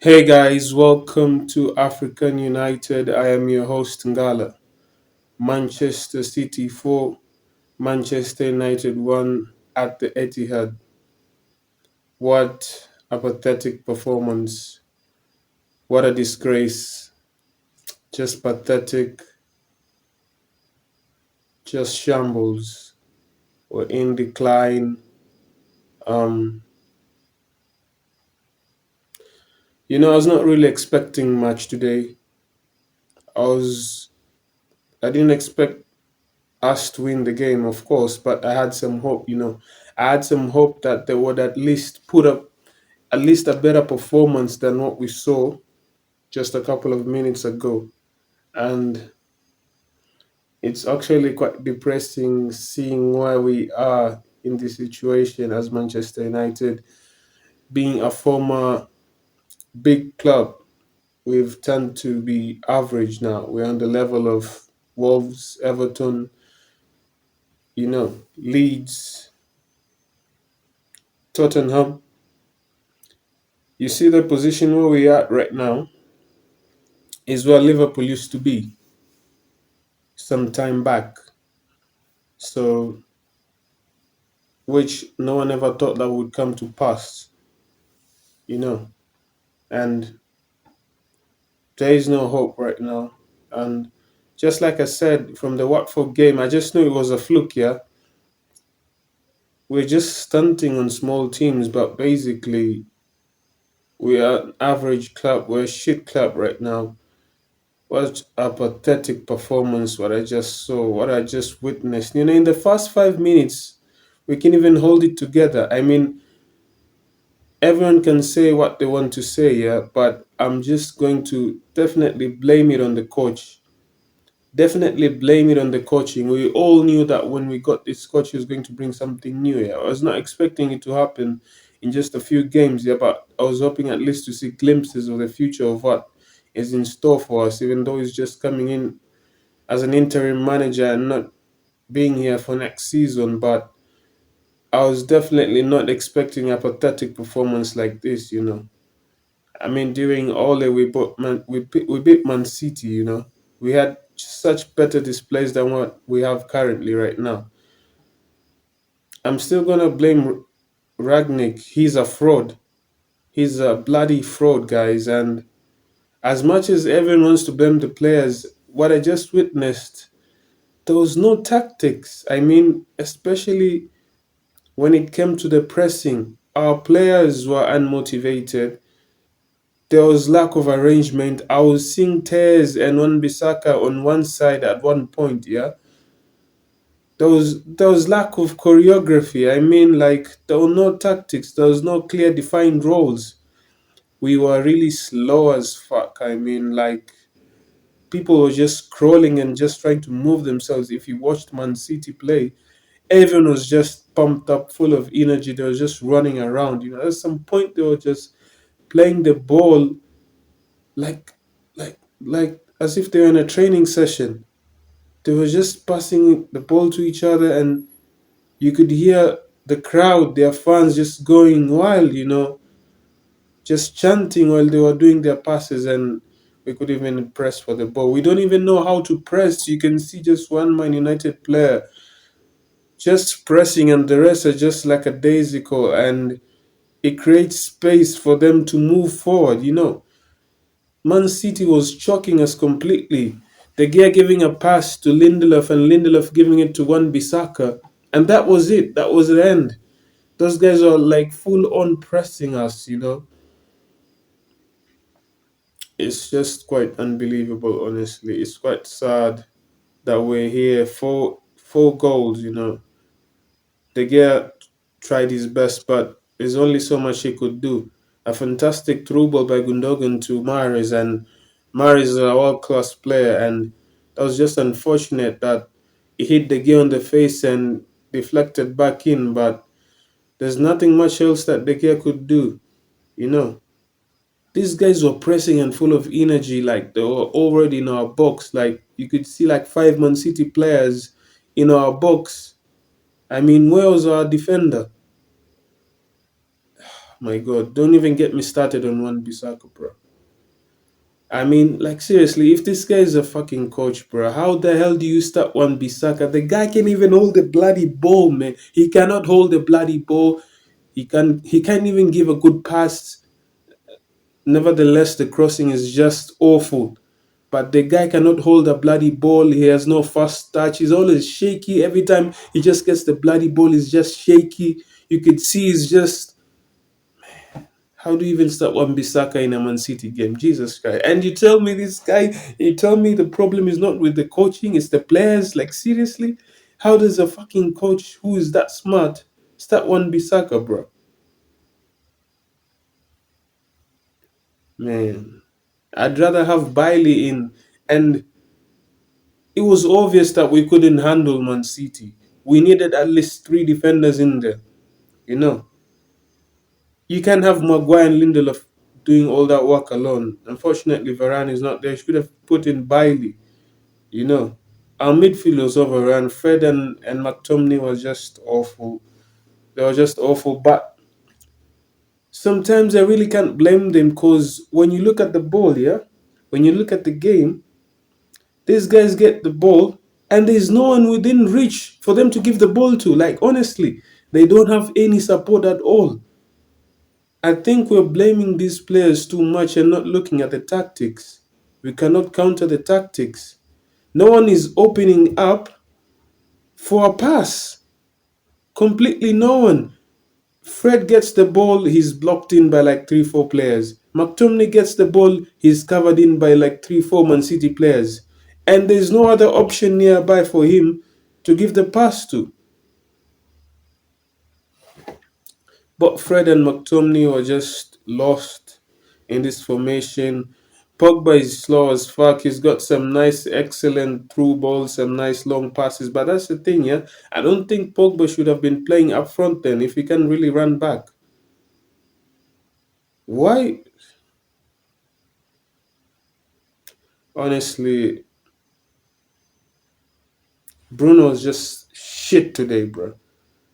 Hey guys, welcome to African United. I am your host Ngala. Manchester City 4, Manchester United 1 at the Etihad. What a pathetic performance. What a disgrace. Just pathetic, just shambles. We're in decline. Um, I was not really expecting much today. I was I didn't expect us to win the game, of course, but I had some hope. I had some hope that they would at least put up at least a better performance than what we saw just a couple of minutes ago. And it's actually quite depressing seeing where we are in this situation as Manchester United, being a former big club. We've turned to be average now. We're on the level of Wolves, Everton, Leeds, Tottenham. You see the position where we are right now is where Liverpool used to be some time back. So, which no one ever thought that would come to pass, you know. And there is no hope right now. And just like I said from the Watford game, I just knew it was a fluke, yeah. We're just stunting on small teams, but basically we are an average club. We're a shit club right now. What a pathetic performance, what I just saw, what I just witnessed. In the first 5 minutes, we can even hold it together. I mean, everyone can say what they want to say, yeah, but I'm just going to definitely blame it on the coach. Definitely blame it on the coaching. We all knew that when we got this coach, he was going to bring something new. Yeah, I was not expecting it to happen in just a few games. Yeah, but I was hoping at least to see glimpses of the future of what is in store for us. Even though he's just coming in as an interim manager and not being here for next season, but I was definitely not expecting a pathetic performance like this. I mean, during Ole, we beat Man City. We had such better displays than what we have currently right now. I'm still gonna blame Ragnick. He's a fraud. He's a bloody fraud, guys. And as much as everyone wants to blame the players, what I just witnessed, there was no tactics. I mean, especially when it came to the pressing, our players were unmotivated. There was lack of arrangement. I was seeing Tez and Wan Bissaka on one side at one point, yeah. There was lack of choreography. I mean, like there were no tactics, there was no clear defined roles. We were really slow as fuck. I mean, like people were just crawling and just trying to move themselves. If you watched Man City play, everyone was just pumped up, full of energy. They were just running around. At some point they were just playing the ball like like as if they were in a training session. They were just passing the ball to each other, and you could hear the crowd, their fans, just going wild, just chanting while they were doing their passes, and we could even press for the ball. We don't even know how to press. You can see just one Man United player just pressing, and the rest are just like a daisical, and it creates space for them to move forward. Man City was choking us completely. De Gea giving a pass to Lindelof and Lindelof giving it to Wan Bissaka. And that was it. That was the end. Those guys are like full on pressing us. It's just quite unbelievable, honestly. It's quite sad that we're here. Four goals. De Gea tried his best, but there's only so much he could do. A fantastic through ball by Gundogan to Mahrez, and Mahrez is a world-class player, and that was just unfortunate that he hit De Gea on the face and deflected back in, but there's nothing much else that De Gea could do, you know. These guys were pressing and full of energy, like they were already in our box. Like you could see like five Man City players in our box. I mean, where was our defender? My God, don't even get me started on one Bissaka, bro. I mean, like seriously, if this guy is a fucking coach, bro, how the hell do you start one Bissaka? The guy can't even hold the bloody ball, man. He cannot hold the bloody ball. He can't even give a good pass. Nevertheless, the crossing is just awful. But the guy cannot hold a bloody ball. He has no fast touch. He's always shaky. Every time he just gets the bloody ball, he's just shaky. You could see he's just. How do you even start one Bissaka in a Man City game? Jesus Christ. And you tell me this guy, you tell me the problem is not with the coaching, it's the players. Like, seriously? How does a fucking coach who is that smart start one Bissaka, bro? Man. I'd rather have Bailey in. And it was obvious that we couldn't handle Man City. We needed at least three defenders in there. You know, you can't have Maguire and Lindelof doing all that work alone. Unfortunately, Varane is not there. Should have put in Bailey. You know, our midfield was overrun. Fred and McTominay was just awful. They were just awful. But sometimes I really can't blame them because when you look at the ball, yeah, when you look at the game, these guys get the ball and there's no one within reach for them to give the ball to. Like, honestly, they don't have any support at all. I think we're blaming these players too much and not looking at the tactics. We cannot counter the tactics. No one is opening up for a pass. Completely no one. Fred gets the ball, he's blocked in by like 3, 4 players. McTominay gets the ball, he's covered in by like 3, 4 Man City players. And there's no other option nearby for him to give the pass to. But Fred and McTominay were just lost in this formation. Pogba is slow as fuck. He's got some nice, excellent through balls, some nice long passes. But that's the thing, yeah. I don't think Pogba should have been playing up front then if he can really run back. Why? Honestly, Bruno was just shit today, bro.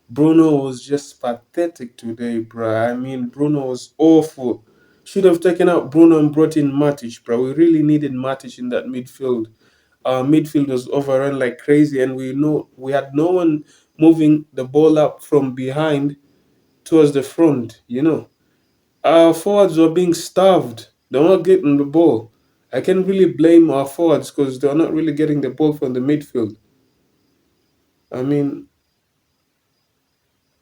Bruno was just pathetic today, bro. I mean, Bruno was awful. Should have taken out Bruno and brought in Matic, bro. We really needed Matic in that midfield. Our midfield was overrun like crazy, and we know we had no one moving the ball up from behind towards the front. You know, our forwards were being starved. They're not getting the ball. I can't really blame our forwards because they're not really getting the ball from the midfield. I mean,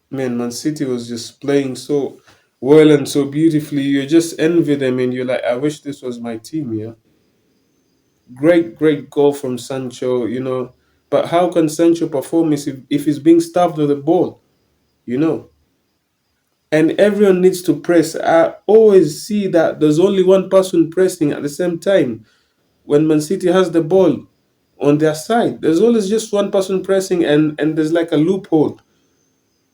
man, Man City was just playing so well and so beautifully. You just envy them, and you're like, I wish this was my team. Yeah, great, great goal from Sancho. You know, but how can Sancho perform if he's being starved with the ball? You know, and everyone needs to press. I always see that there's only one person pressing at the same time when Man City has the ball on their side. There's always just one person pressing, and there's like a loophole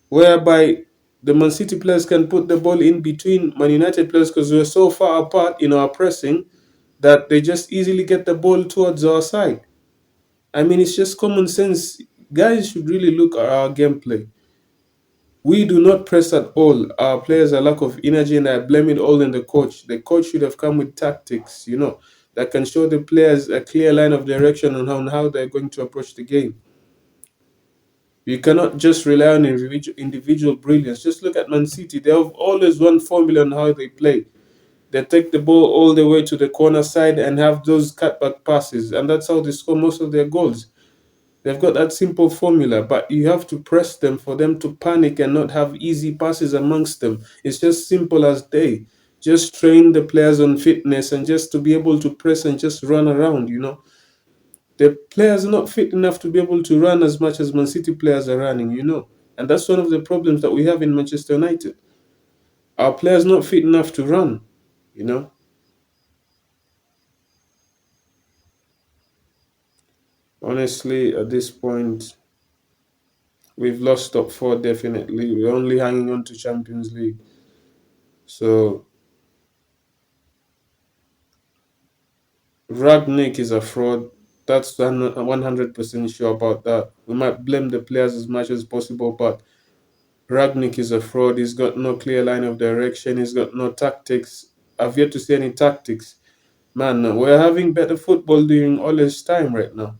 whereby the Man City players can put the ball in between Man United players because we're so far apart in our pressing that they just easily get the ball towards our side. I mean, it's just common sense. Guys should really look at our gameplay. We do not press at all. Our players are lack of energy, and I blame it all on the coach. The coach should have come with tactics, you know, that can show the players a clear line of direction on how they're going to approach the game. You cannot just rely on individual brilliance. Just look at Man City. They have always one formula on how they play. They take the ball all the way to the corner side and have those cutback passes, and that's how they score most of their goals. They've got that simple formula, but you have to press them for them to panic and not have easy passes amongst them. It's just simple as day. Just train the players on fitness and just to be able to press and just run around, you know. The players are not fit enough to be able to run as much as Man City players are running, you know. And that's one of the problems that we have in Manchester United. Our players not fit enough to run, you know. Honestly, at this point, we've lost top four definitely. We're only hanging on to Champions League. So Ragnick is a fraud. That's 100% sure about that. We might blame the players as much as possible, but Ragnick is a fraud. He's got no clear line of direction. He's got no tactics. I've yet to see any tactics. Man, we're having better football during Ole's time right now.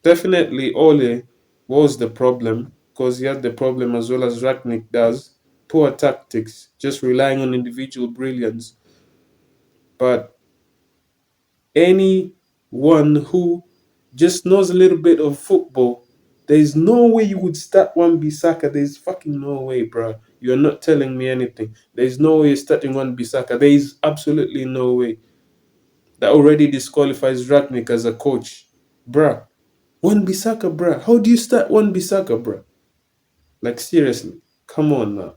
Definitely, Ole was the problem because he had the problem as well as Ragnick does. Poor tactics, just relying on individual brilliance. But anyone who just knows a little bit of football, there's no way you would start one Bissaka. There's fucking no way, bro. You're not telling me anything. There's no way you're starting one Bissaka. There is absolutely no way. That already disqualifies Ragnick as a coach. Bruh. One Bissaka, bruh. How do you start one Bissaka, bruh? Like, seriously. Come on now.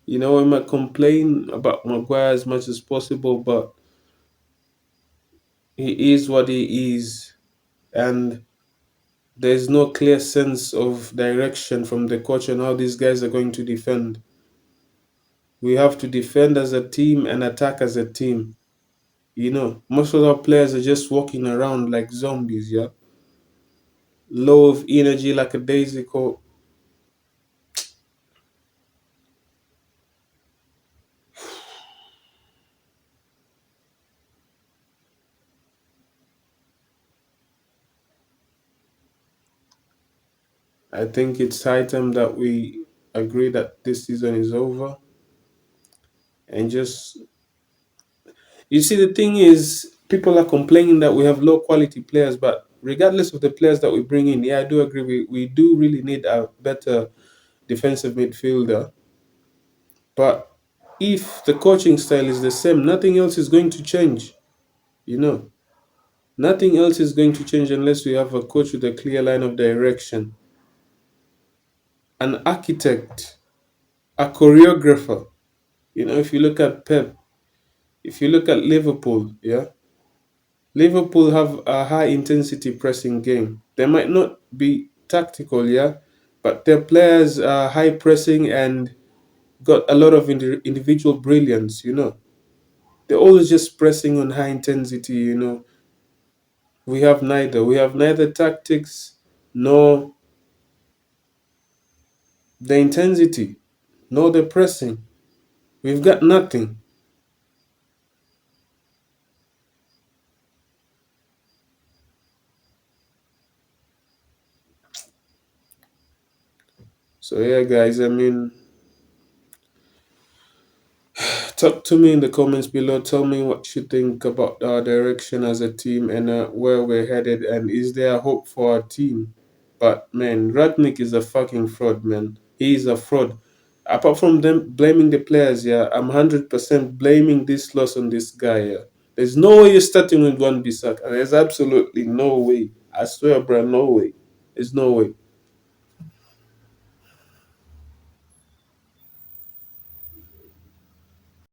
You know, we might complain about Maguire as much as possible, but he is what he is. And there's no clear sense of direction from the coach on how these guys are going to defend. We have to defend as a team and attack as a team. You know, most of our players are just walking around like zombies, yeah? Low of energy like a daisy. I think it's high time that we agree that this season is over and just you see the thing is people are complaining that we have low quality players, but regardless of the players that we bring in, yeah, I do agree we do really need a better defensive midfielder. But if the coaching style is the same, nothing else is going to change. You know, nothing else is going to change unless we have a coach with a clear line of direction, an architect, a choreographer. You know, if you look at Pep, if you look at Liverpool, yeah, Liverpool have a high intensity pressing game. They might not be tactical, yeah, but their players are high pressing and got a lot of individual brilliance, you know. They're always just pressing on high intensity, you know. We have neither. We have neither tactics nor the intensity, nor the pressing. We've got nothing. So yeah, guys, I mean, talk to me in the comments below. Tell me what you think about our direction as a team and where we're headed, and is there hope for our team? But man, Ragnick is a fucking fraud, man. He is a fraud. Apart from them blaming the players, yeah, I'm 100% blaming this loss on this guy. Yeah. There's no way you're starting with one Bissaka. There's absolutely no way. I swear, bro, no way. There's no way.